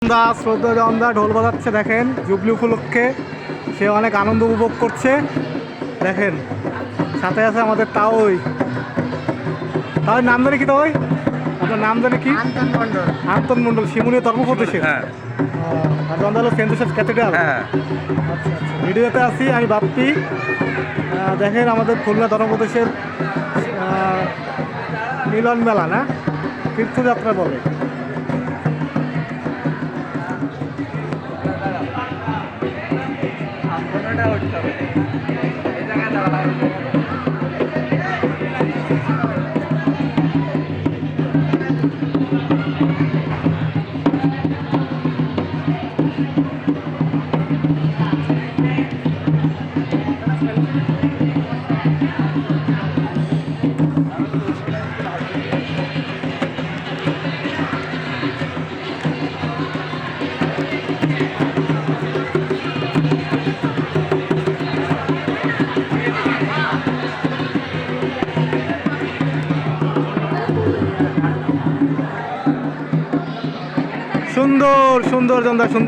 শ্রদ্ধা জনদা ঢোল বাজাচ্ছে দেখেন, জুবলি উপলক্ষে সে অনেক আনন্দ উপভোগ করছে। দেখেন সাথে আছে আমাদের তাওই। তাওই নাম জানে কি? তাওই আপনার নাম জানে কি? আন্তন মন্ডল, শিমুলিয়া ধর্মপ্রদেশে। হ্যাঁ আর জনদা হলো সেন্ট জোসেফ ক্যাথেড্রাল। হ্যাঁ। আচ্ছা আচ্ছা, ভিডিওতে আছি আমি বাপ্পি। দেখেন আমাদের খুলনা ধর্মপ্রদেশের মিলন মেলা না, তীর্থযাত্রা বলে। সুন্দর সুন্দর জনদা, সুন্দর।